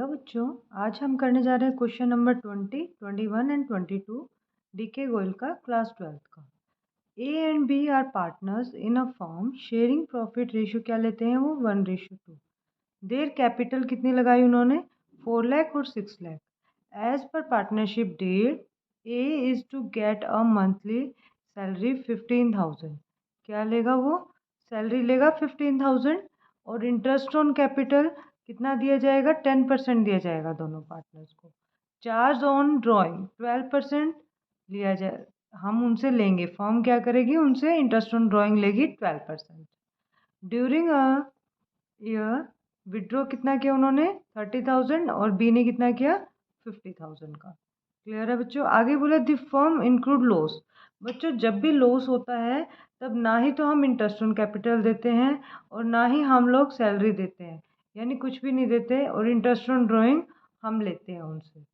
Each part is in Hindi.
हेलो बच्चों, आज हम करने जा रहे हैं question number 20, 21 and 22 DK Goyal का क्लास 12th का। A and B are partners in a firm, sharing profit ratio क्या लेते हैं वो 1:2। देयर कैपिटल कितनी लगाई उन्होंने 4 लाख और 6 lakh. As per partnership deed A is to get a monthly salary 15,000। क्या लेगा वो? सैलरी लेगा 15,000 और इंटरेस्ट ऑन कैपिटल कितना दिया जाएगा? 10% दिया जाएगा दोनों पार्टनर्स को। चार्ज ऑन ड्राइंग 12% लिया जाए, हम उनसे लेंगे। फॉर्म क्या करेगी? उनसे इंटरेस्ट ऑन ड्राइंग लेगी 12%। ड्यूरिंग अ ईयर विड्रॉ कितना किया उन्होंने? 30,000 और बी ने कितना किया? 50,000 का। क्लियर है बच्चों? आगे बोला द फर्म इंक्लूड लॉस। बच्चों जब भी लॉस होता है तब ना ही तो हम इंटरेस्ट ऑन कैपिटल देते हैं और ना ही हम लोग सैलरी देते हैं, यानी कुछ भी नहीं देते, और इंटरेस्ट ऑन ड्राइंग हम लेते हैं उनसे।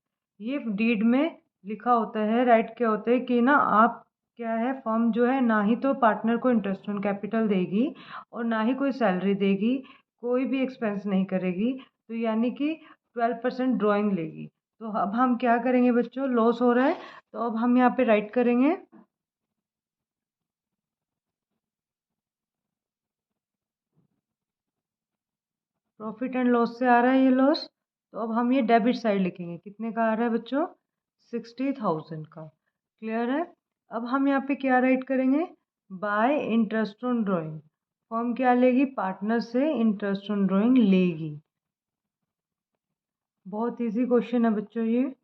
ये डीड में लिखा होता है, राइट क्या होता है कि ना आप क्या है, फर्म जो है ना ही तो पार्टनर को इंटरेस्ट ऑन कैपिटल देगी और ना ही कोई सैलरी देगी, कोई भी एक्सपेंस नहीं करेगी, तो यानी कि 12% ड्राइंग लेगी। तो अब हम क्या करेंगे बच्चों? लॉस हो रहा है तो अब हम यहाँ पे राइट करेंगे प्रॉफिट एंड लॉस से आ रहा है ये लॉस, तो अब हम ये डेबिट साइड लिखेंगे। कितने का आ रहा है बच्चों? 60,000 का। क्लियर है? अब हम यहाँ पे क्या राइट करेंगे? Bye interest on drawing. Firm क्या लेगी? पार्टनर से इंटरेस्ट ऑन ड्राइंग लेगी। बहुत इजी क्वेश्चन है बच्चों ये।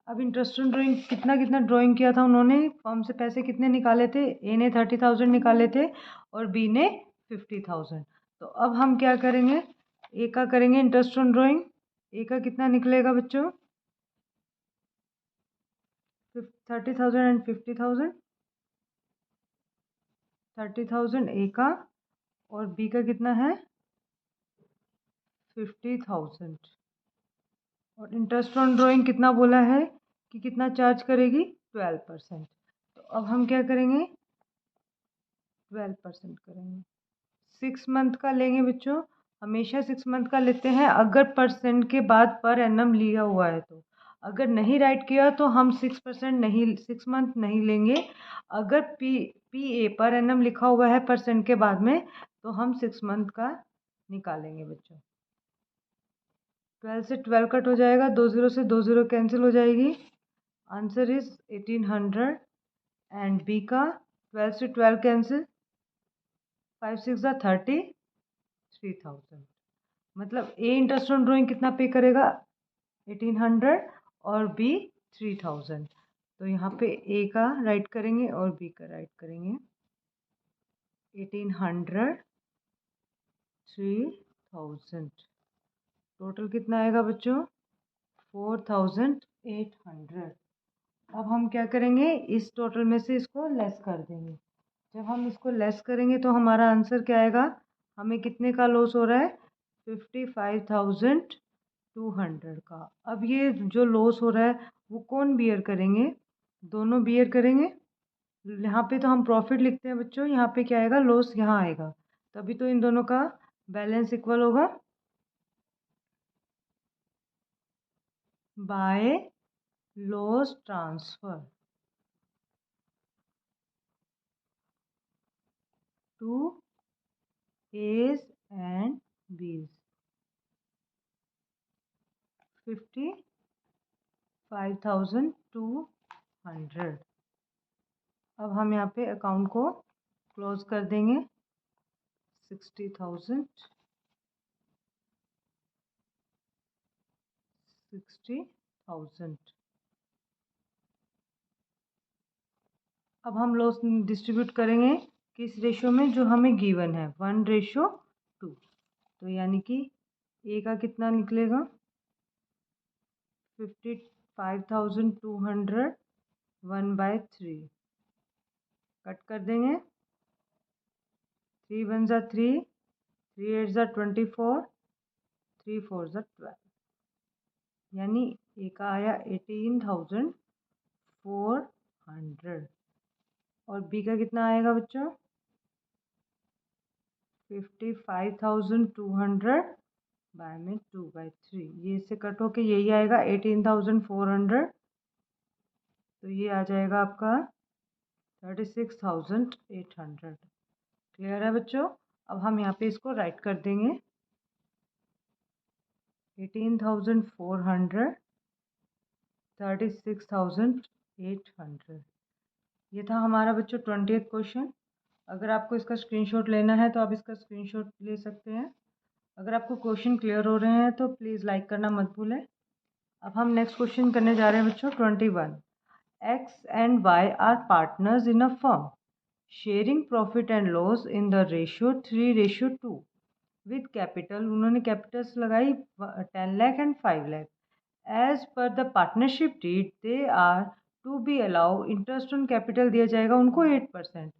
अब इंटरेस्ट ऑन ड्राइंग कितना कितना ड्राइंग किया था उन्होंने? फर्म से पैसे कितने निकाले थे? ए ने 30,000 निकाले थे और बी ने 50,000। तो अब हम क्या करेंगे? ए का करेंगे इंटरेस्ट ऑन ड्राइंग। ए का कितना निकलेगा बच्चों? 30,000 एंड 50,000। 30,000 ए का और बी का कितना है? 50,000। और इंटरेस्ट ऑन ड्राइंग कितना बोला है कि कितना चार्ज करेगी? 12%। तो अब हम क्या करेंगे? 12% करेंगे। 6 मंथ का लेंगे बच्चों, हमेशा 6 मंथ का लेते हैं अगर परसेंट के बाद पर एनम लिया हुआ है तो। अगर नहीं राइट किया तो हम 6% नहीं, 6 मंथ नहीं लेंगे। अगर पी ए पर एनम लिखा हुआ है परसेंट के बाद में तो हम 6 मंथ का निकालेंगे बच्चों। 12 से 12 कट हो जाएगा, 2 0 से 2 0 कैंसिल हो जाएगी। Answer is 1800। एंड बी का 12 से 12 कैंसिल, 5 6 30, 3,000। मतलब ए इंटरेस्ट ऑन ड्राइंग कितना पे करेगा? 1800 और बी 3,000। तो यहाँ पे ए का राइट करेंगे और बी का राइट करेंगे। 1800, 3,000, टोटल कितना आएगा बच्चों? 4,800। अब हम क्या करेंगे? इस टोटल में से इसको लेस कर देंगे। जब हम इसको लेस करेंगे तो हमारा आंसर क्या आएगा? हमें कितने का लॉस हो रहा है? 55,200 का। अब ये जो लॉस हो रहा है वो कौन बियर करेंगे? दोनों बियर करेंगे। यहाँ पे तो हम प्रॉफिट लिखते हैं बच्चों, यहाँ पे क्या आएगा? लॉस यहाँ आएगा, तभी तो इन दोनों का बैलेंस इक्वल होगा। By loss transfer to A's and B's 55,200। अब हम यहाँ पे अकाउंट को क्लोज कर देंगे। 60,000, 60,000। अब हम लॉस डिस्ट्रीब्यूट करेंगे किस रेशो में? जो हमें गिवन है 1:2। तो यानी कि ए का कितना निकलेगा? 55,200 1/3 कट कर देंगे। 3 1 3, 3 8 24, 3 4 12, यानी ए का आया 18,400 और बी का कितना आएगा बच्चों? 55,200 बाय में 2/3, ये इससे कट होके यही आएगा 18,400, तो ये आ जाएगा आपका 36,800। क्लियर है बच्चों? अब हम यहाँ पे इसको राइट कर देंगे 18,400 36,800। ये था हमारा बच्चों 20th क्वेश्चन। अगर आपको इसका स्क्रीनशॉट लेना है तो आप इसका स्क्रीनशॉट ले सकते हैं। अगर आपको क्वेश्चन क्लियर हो रहे हैं तो प्लीज़ लाइक करना मत भूलें। अब हम नेक्स्ट क्वेश्चन करने जा रहे हैं बच्चों 21। X and Y are partners in a firm, sharing profit and loss in the ratio 3:2 with capital, उन्होंने कैपिटल्स लगाई 10 lakh and 5 lakh. As per the partnership deed they are to be allow interest on capital दिया जाएगा उनको 8%।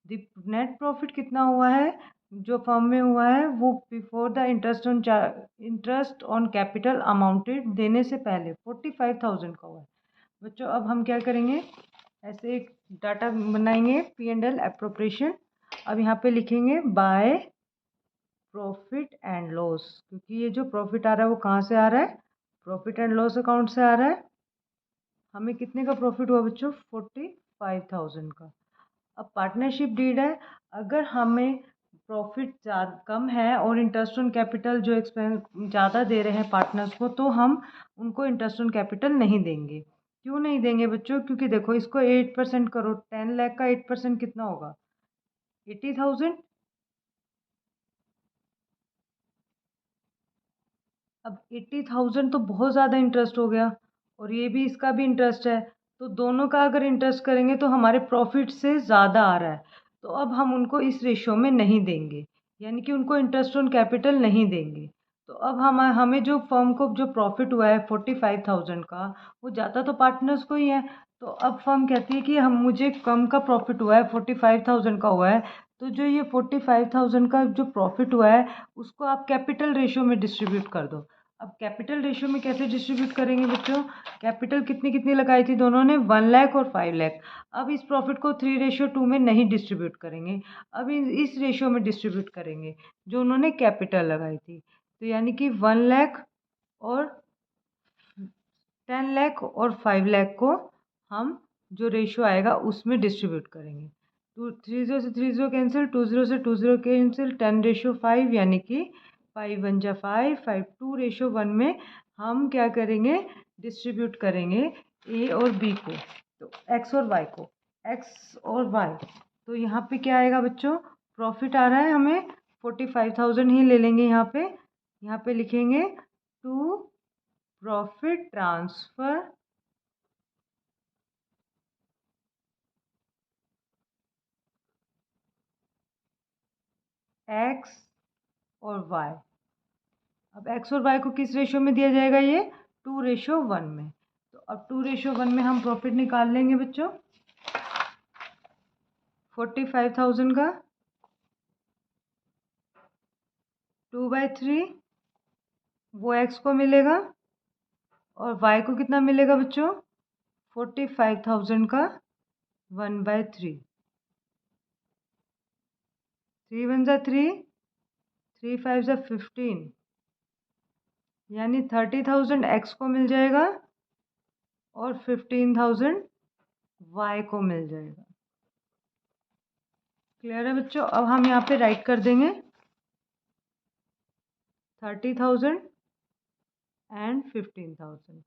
द नेट प्रॉफिट कितना हुआ है जो फर्म में हुआ है वो before the interest on capital amounted देने से पहले 45,000 का हुआ है। बच्चों अब हम क्या करेंगे, ऐसे एक डाटा बनाएंगे P&L एप्रोप्रिएशन। अब यहाँ पे लिखेंगे बाय प्रॉफिट एंड लॉस, क्योंकि ये जो प्रॉफिट आ रहा है वो कहाँ से आ रहा है, प्रॉफिट एंड लॉस अकाउंट से आ रहा है। हमें कितने का प्रॉफिट हुआ बच्चों, 45,000 का। अब पार्टनरशिप डीड है, अगर हमें प्रॉफिट कम है और इंटरेस्ट ऑन कैपिटल जो एक्सपेंस ज़्यादा दे रहे हैं पार्टनर्स को, तो हम उनको इंटरेस्ट ऑन कैपिटल नहीं देंगे। क्यों नहीं देंगे बच्चों, क्योंकि देखो इसको 8% करो, 10 लाख का 8% कितना होगा, 80,000। अब 80,000 तो बहुत ज़्यादा इंटरेस्ट हो गया, और ये भी इसका भी इंटरेस्ट है, तो दोनों का अगर इंटरेस्ट करेंगे तो हमारे प्रॉफिट से ज़्यादा आ रहा है, तो अब हम उनको इस रेशो में नहीं देंगे, यानी कि उनको इंटरेस्ट ऑन कैपिटल नहीं देंगे। तो अब हमें जो फर्म को जो प्रॉफिट हुआ है 45,000 का, वो जाता तो पार्टनर्स को ही है। तो अब फर्म कहती है कि हम मुझे कम का प्रॉफिट हुआ है, 45,000 का हुआ है, तो जो ये 45,000 का जो प्रॉफिट हुआ है उसको आप कैपिटल रेशो में डिस्ट्रीब्यूट कर दो। अब कैपिटल रेशियो में कैसे डिस्ट्रीब्यूट करेंगे बच्चों, कैपिटल कितनी कितनी लगाई थी दोनों ने, 1 लाख और 5 लाख। अब इस प्रॉफिट को 3:2 में नहीं डिस्ट्रीब्यूट करेंगे, अब इस रेशियो में डिस्ट्रीब्यूट करेंगे जो उन्होंने कैपिटल लगाई थी। तो यानी कि 1 लाख और 10 लाख और 5 लाख को हम जो रेशियो आएगा उसमें डिस्ट्रीब्यूट करेंगे। 30 से 30 कैंसिल, 20 से 20 कैंसिल, 10:5, यानी कि 5 1 जा 5, 5 2:1 में हम क्या करेंगे, डिस्ट्रीब्यूट करेंगे ए और बी को, तो एक्स और वाई को, एक्स और वाई। तो यहाँ पे क्या आएगा बच्चों, प्रॉफिट आ रहा है हमें 45,000 ही ले लेंगे। यहाँ पे लिखेंगे टू प्रॉफिट ट्रांसफर एक्स और वाई। अब एक्स और वाई को किस रेशियो में दिया जाएगा, ये 2:1 में। तो अब 2:1 में हम प्रॉफिट निकाल लेंगे बच्चों, 45,000 का 2/3 वो एक्स को मिलेगा, और वाई को कितना मिलेगा बच्चों, 45,000 का 1/3। 3 1 जा 3, 3 5 जा 15, यानी 30,000 एक्स को मिल जाएगा और 15,000 वाई को मिल जाएगा। क्लियर है बच्चों? अब हम यहाँ पे राइट कर देंगे 30,000 एंड 15,000,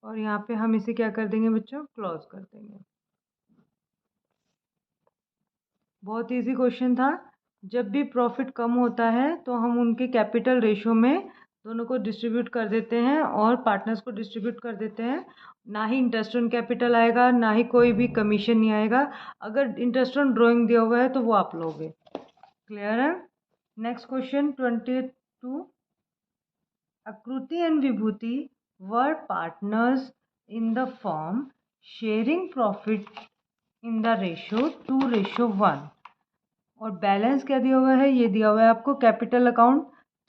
और यहाँ पे हम इसे क्या कर देंगे बच्चों, क्लोज कर देंगे। बहुत इजी क्वेश्चन था। जब भी प्रॉफिट कम होता है तो हम उनके कैपिटल रेशो में दोनों को डिस्ट्रीब्यूट कर देते हैं और पार्टनर्स को डिस्ट्रीब्यूट कर देते हैं। ना ही इंटरेस्ट ऑन कैपिटल आएगा, ना ही कोई भी कमीशन नहीं आएगा। अगर इंटरेस्ट ऑन ड्राइंग दिया हुआ है तो वो आप लोगे। क्लियर है? Next question 22। Akruti and Vibhuti were partners in the firm, sharing profit in the ratio 2:1। और बैलेंस क्या दिया हुआ है, ये दिया हुआ है आपको कैपिटल अकाउंट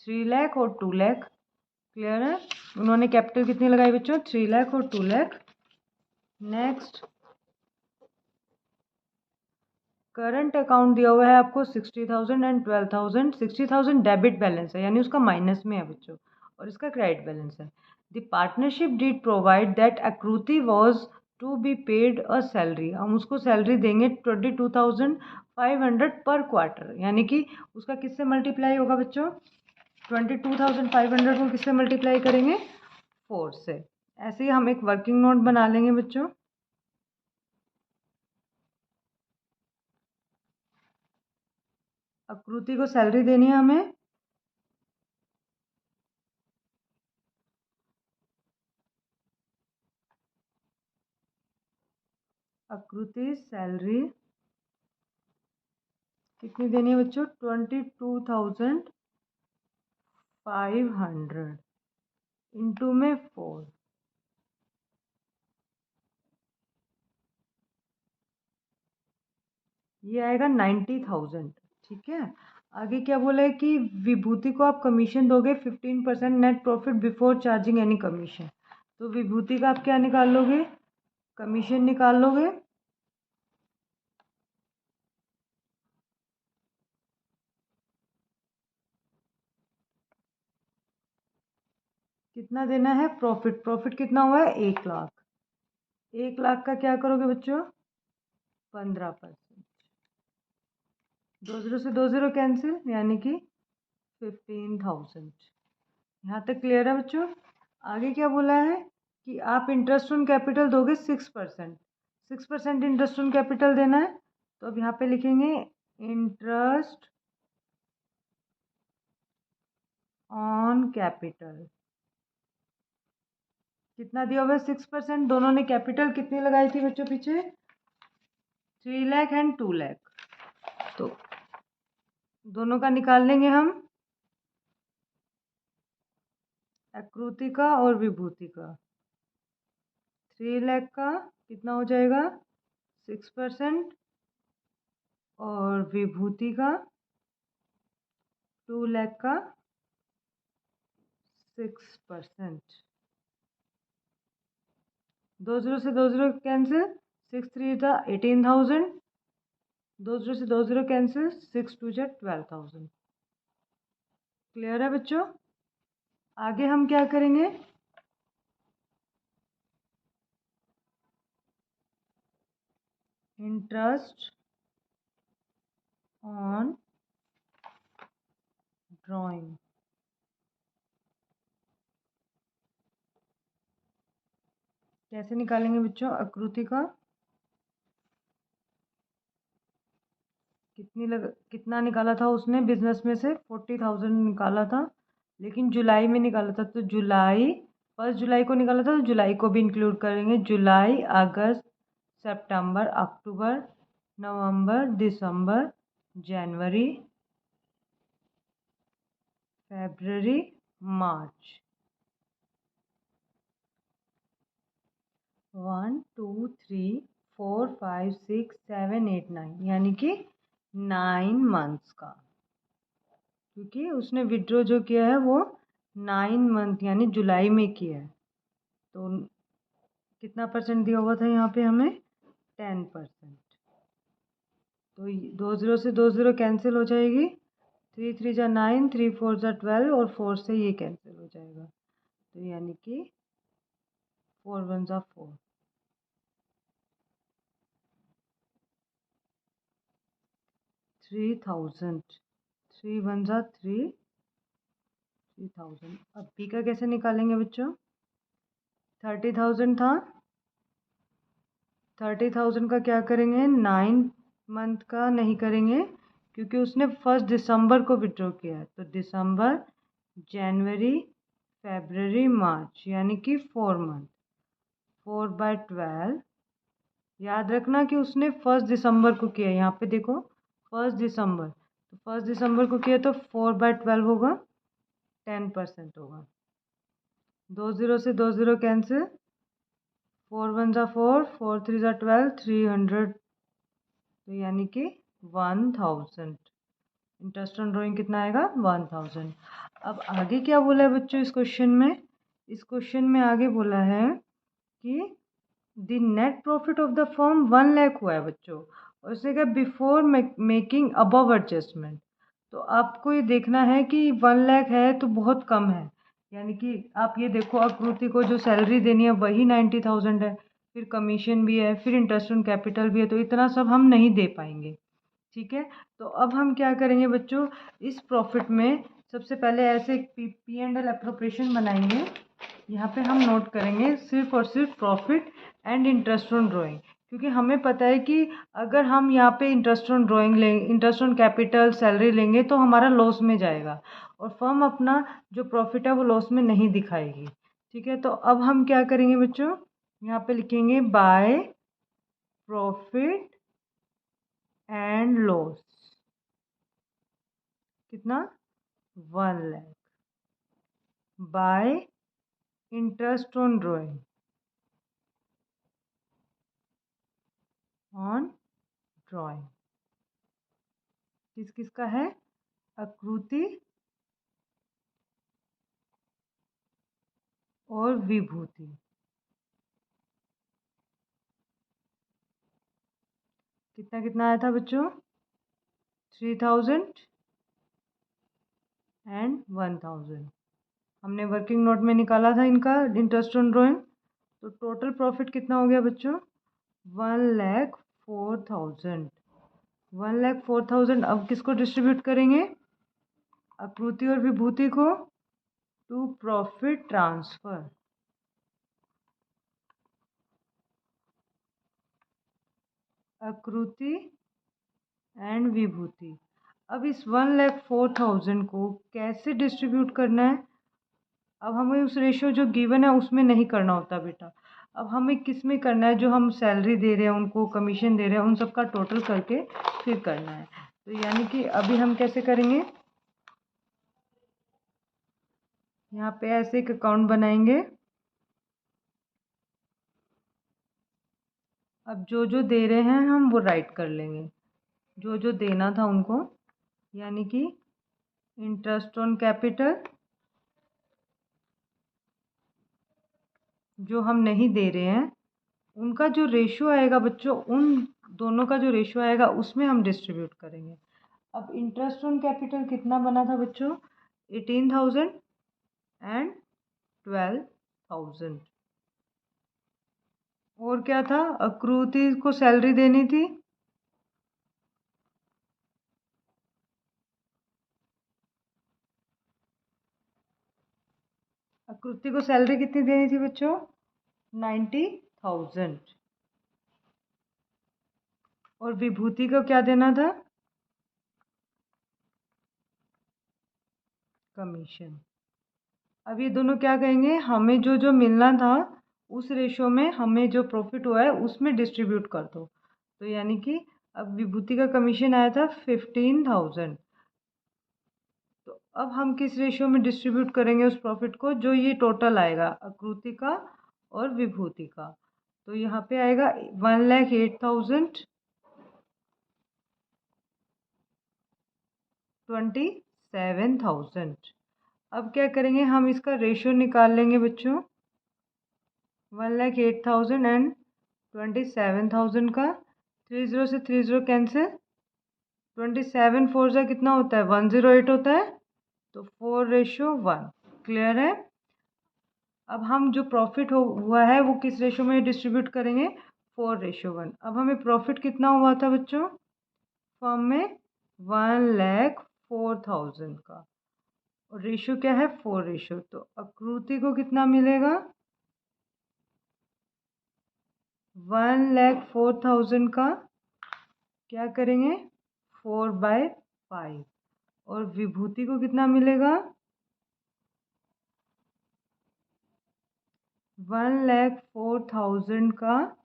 3 लाख और 2 लाख। क्लियर है? उन्होंने कैपिटल कितनी लगाई बच्चों, 3 लाख और 2 लाख। नेक्स्ट करंट अकाउंट दिया हुआ है आपको 60,000 एंड 12,000। 60,000 डेबिट बैलेंस है यानी उसका माइनस में है बच्चों, और इसका क्रेडिट बैलेंस है। The partnership did provide that Aakriti was to be paid a salary. हम उसको सैलरी देंगे 22,500 पर क्वार्टर, यानी कि उसका किससे मल्टीप्लाई होगा बच्चों? 22,500 को किससे मल्टीप्लाई करेंगे? 4 से। ऐसे ही हम एक वर्किंग नोट बना लेंगे बच्चों। आकृति को सैलरी देनी है हमें, आकृति सैलरी कितनी देनी है बच्चों? 22,500 इंटू में 4, ये आएगा 90,000। ठीक है। आगे क्या बोला है कि विभूति को आप कमीशन दोगे 15% net profit before charging any commission. तो विभूति का आप क्या निकाल लोगे? कमीशन निकाल लोगे। कितना देना है? प्रॉफिट। प्रॉफिट कितना हुआ है? 1,00,000। 1,00,000 का क्या करोगे बच्चों? 15%। 2 0 से 2 0 कैंसिल, यानी कि 15,000। यहाँ तक क्लियर है बच्चों? आगे क्या बोला है कि आप इंटरेस्ट ऑन कैपिटल दोगे 6%। 6% इंटरेस्ट ऑन कैपिटल देना है। तो अब यहाँ पे लिखेंगे इंटरेस्ट ऑन कैपिटल। कितना दिया हुआ है? 6%। दोनों ने कैपिटल कितनी लगाई थी बच्चों पीछे? 3 लाख एंड 2 लाख। तो दोनों का निकाल लेंगे हम, आकृति का और विभूति का। 3 लाख का कितना हो जाएगा? 6%, और विभूति का 2 लाख का 6%। 2 0 से 2 0 कैंसिल, 6 3 था 18,000। 2 0 से 2 0 कैंसिल, 6 2 जा 12,000। क्लियर है बच्चों? आगे हम क्या करेंगे? Interest on drawing. कैसे निकालेंगे बच्चों? आकृति का कितना निकाला था उसने बिजनेस में से? 40,000 निकाला था, लेकिन जुलाई में निकाला था। तो जुलाई, 1 जुलाई को निकाला था, तो जुलाई को भी इंक्लूड करेंगे। जुलाई, अगस्त, सितंबर, अक्टूबर, नवंबर, दिसंबर, जनवरी, फरवरी, मार्च। 1 2 3 4 5 6 7 8 9, यानी कि 9 मंथ्स का, क्योंकि उसने विड्रॉ जो किया है वो 9 मंथ यानी जुलाई में किया है। तो कितना परसेंट दिया हुआ था यहाँ पे हमें? 10%। तो 2 0 से 2 0 कैंसिल हो जाएगी। 3 3 जा 9, 3 4 जा 12, और 4 से ये कैंसिल हो जाएगा। तो यानी कि 4 1 जा 4। 3,000। 3 1 जा 3, 3,000। अब बी का कैसे निकालेंगे बच्चों? 30,000 था। 30,000 का क्या करेंगे? 9 मंथ का नहीं करेंगे, क्योंकि उसने 1 दिसंबर को विड्रॉ किया है। तो दिसंबर, जनवरी, फरवरी, मार्च, यानी कि 4 मंथ। 4/12। याद रखना कि उसने 1 दिसंबर को किया। यहाँ पे देखो 1 दिसंबर, तो 1 दिसंबर को किया तो 4/12 होगा, 10% होगा। 2 0 से 2 0 कैंसिल, 4 1 जा 4, 4 3 जा 12, 300। तो यानी कि 1,000। इंटरेस्ट ऑन ड्राइंग कितना आएगा? 1,000। अब आगे क्या बोला है बच्चों इस क्वेश्चन में? इस क्वेश्चन में आगे बोला है कि the net profit of the firm 1 lakh हुआ है बच्चों, और उसने कहा बिफोर मेकिंग अबव एडजस्टमेंट। तो आपको ये देखना है कि 1 लाख है तो बहुत कम है, यानी कि आप ये देखो आकृति को जो सैलरी देनी है वही 90,000 है, फिर कमीशन भी है, फिर इंटरेस्ट ऑन कैपिटल भी है, तो इतना सब हम नहीं दे पाएंगे। ठीक है, तो अब हम क्या करेंगे बच्चों, इस प्रॉफिट में सबसे पहले ऐसे P&L एप्रोप्रिएशन बनाएंगे। यहाँ पे हम नोट करेंगे सिर्फ और सिर्फ profit and interest on drawing, क्योंकि हमें पता है कि अगर हम यहाँ पे इंटरेस्ट ऑन ड्राइंग लेंगे, इंटरेस्ट ऑन कैपिटल सैलरी लेंगे तो हमारा लॉस में जाएगा और फर्म अपना जो प्रॉफिट है वो लॉस में नहीं दिखाएगी। ठीक है, तो अब हम क्या करेंगे बच्चों, यहाँ पे लिखेंगे बाय प्रॉफिट एंड लॉस कितना 1 lakh, bye interest on drawing किस किस का है, आकृति और विभूति। कितना कितना आया था बच्चों, 3000 एंड 1000। हमने वर्किंग नोट में निकाला था इनका इंटरेस्ट ऑन ड्राइंग। तो टोटल प्रॉफिट कितना हो गया बच्चों, 1,04,000। 1,04,000 अब किसको डिस्ट्रीब्यूट करेंगे, आकृति और विभूति को, टू प्रॉफिट ट्रांसफर। आकृति एंड विभूति। अब इस 1,04,000 को कैसे डिस्ट्रीब्यूट करना है, अब हमें उस रेशियो जो गिवन है उसमें नहीं करना होता बेटा, अब हमें किस में करना है, जो हम सैलरी दे रहे हैं उनको, कमीशन दे रहे हैं, उन सब का टोटल करके फिर करना है। तो यानी कि अभी हम कैसे करेंगे, यहाँ पे ऐसे एक अकाउंट बनाएंगे। अब जो जो दे रहे हैं हम वो राइट कर लेंगे, जो जो देना था उनको, यानी कि इंटरेस्ट ऑन कैपिटल जो हम नहीं दे रहे हैं उनका जो रेशियो आएगा बच्चों, उन दोनों का जो रेशियो आएगा उसमें हम डिस्ट्रीब्यूट करेंगे। अब इंटरेस्ट ऑन कैपिटल कितना बना था बच्चों, 18,000 एंड 12,000। और क्या था, आकृति को सैलरी देनी थी, आकृति को सैलरी कितनी देनी थी बच्चों, 90,000। और विभूति को क्या देना था, कमीशन। अब ये दोनों क्या कहेंगे, हमें जो जो मिलना था उस रेशो में हमें जो प्रॉफिट हुआ है उसमें डिस्ट्रीब्यूट कर दो। तो यानी कि अब विभूति का कमीशन आया था 15,000, तो अब हम किस रेशियो में डिस्ट्रीब्यूट करेंगे उस प्रॉफिट को, जो ये टोटल आएगा आकृति का और विभूति का। तो यहाँ पे आएगा 1,08,000 27,000। अब क्या करेंगे, हम इसका रेशियो निकाल लेंगे बच्चों, 1,08,000 एंड 27,000 का। 30 से 30 कैंसिल, 27 4 जा कितना होता है, 108 होता है, तो 4:1। क्लियर है। अब हम जो प्रॉफिट हुआ है वो किस रेशो में डिस्ट्रीब्यूट करेंगे, 4:1। अब हमें प्रॉफिट कितना हुआ था बच्चों, फर्म में 1,04,000 का, और रेशियो क्या है 4:, तो आकृति को कितना मिलेगा, 1,04,000 का क्या करेंगे 4/5, और विभूति को कितना मिलेगा, 1,04,000 का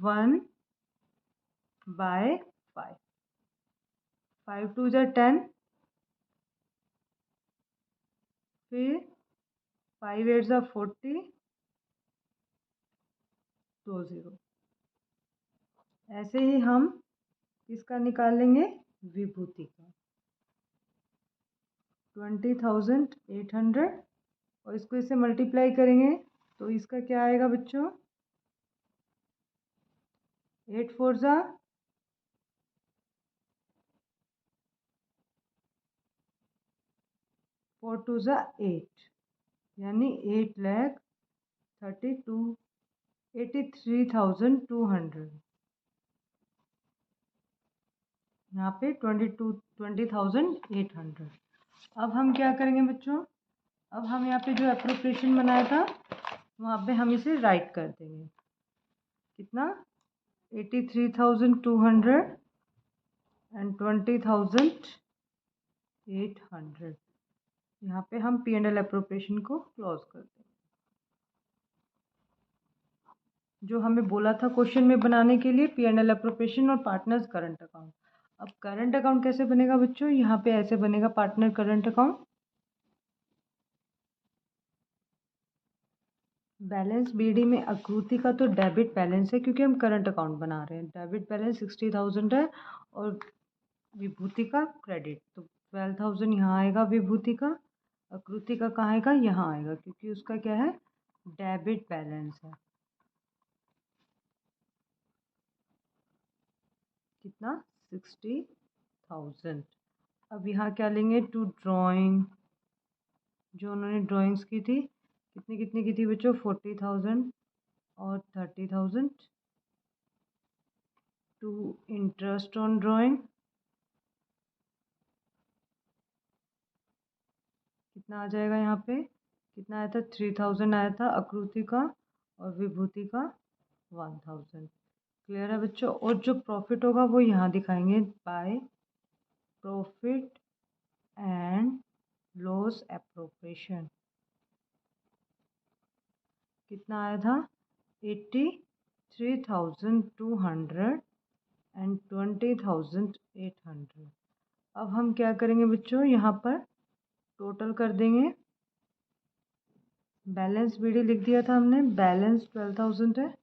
1/5। 5 2 जा 10, फिर 5 8 जा 40, 20। ऐसे ही हम इसका निकालेंगे विभूति का 20,800, और इसको इससे मल्टीप्लाई करेंगे तो इसका क्या आएगा बच्चों, 8 4 जा 4 2 ज़ा 8 यानी 8,83,200। यहाँ पे 20,800। अब हम क्या करेंगे बच्चों, अब हम यहाँ पे जो एप्रोप्रिएशन बनाया था वहाँ पे हम इसे राइट कर देंगे। कितना, 83,200 एंड 20,800। यहाँ पे हम P&L एप्रोप्रिएशन को क्लोज कर देंगे। जो हमें बोला था क्वेश्चन में बनाने के लिए P&L एप्रोप्रिएशन और पार्टनर्स करंट अकाउंट। अब करंट अकाउंट कैसे बनेगा बच्चों, यहाँ पे ऐसे बनेगा partner current account. Balance BD में आकृति का तो डेबिट बैलेंस है क्योंकि हम करंट अकाउंट बना रहे हैं। डेबिट बैलेंस 60,000 है और विभूति का क्रेडिट, तो 12,000 यहाँ आएगा विभूति का। आकृति का कहाँ आएगा, यहाँ आएगा क्योंकि उसका क्या है, डेबिट बैलेंस है। कितना, 60,000। अब यहाँ क्या लेंगे, टू ड्राइंग, जो उन्होंने ड्राइंग्स की थी, कितनी कितनी की थी बच्चों, 40,000 और 30,000। टू इंटरेस्ट ऑन ड्राइंग, कितना आ जाएगा यहाँ पे, कितना आया था, 3,000 आया था आकृति का और विभूति का 1,000। क्लियर है बच्चों। और जो प्रॉफिट होगा वो यहाँ दिखाएंगे, by profit and loss appropriation. कितना आया था, 83,200 एंड 20,800। अब हम क्या करेंगे बच्चों, यहाँ पर टोटल कर देंगे। बैलेंस BD लिख दिया था हमने, बैलेंस 12,000 है।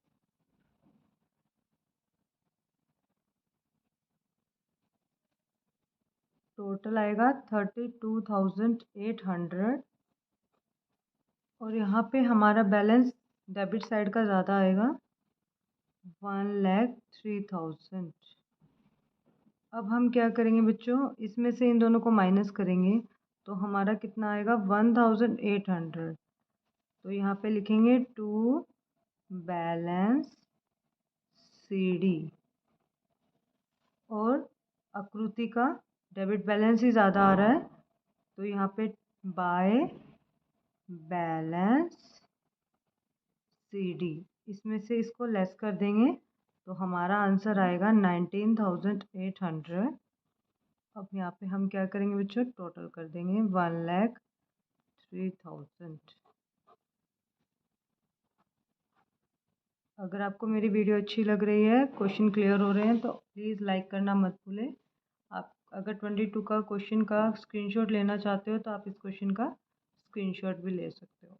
टोटल आएगा 32,800 और यहाँ पे हमारा बैलेंस डेबिट साइड का ज़्यादा आएगा, 1,03,000। अब हम क्या करेंगे बच्चों, इसमें से इन दोनों को माइनस करेंगे तो हमारा कितना आएगा, 1,800। तो यहाँ पे लिखेंगे टू बैलेंस CD और आकृति का डेबिट बैलेंस ही ज़्यादा आ रहा है तो यहाँ पे बाय बैलेंस CD, इसमें से इसको लेस कर देंगे तो हमारा आंसर आएगा 19,800। अब यहाँ पे हम क्या करेंगे बच्चों, टोटल कर देंगे, 1,03,000। अगर आपको मेरी वीडियो अच्छी लग रही है, क्वेश्चन क्लियर हो रहे हैं तो प्लीज़ लाइक करना मत भूलें। आप अगर 22 का क्वेश्चन का स्क्रीनशॉट लेना चाहते हो तो आप इस क्वेश्चन का स्क्रीनशॉट भी ले सकते हो।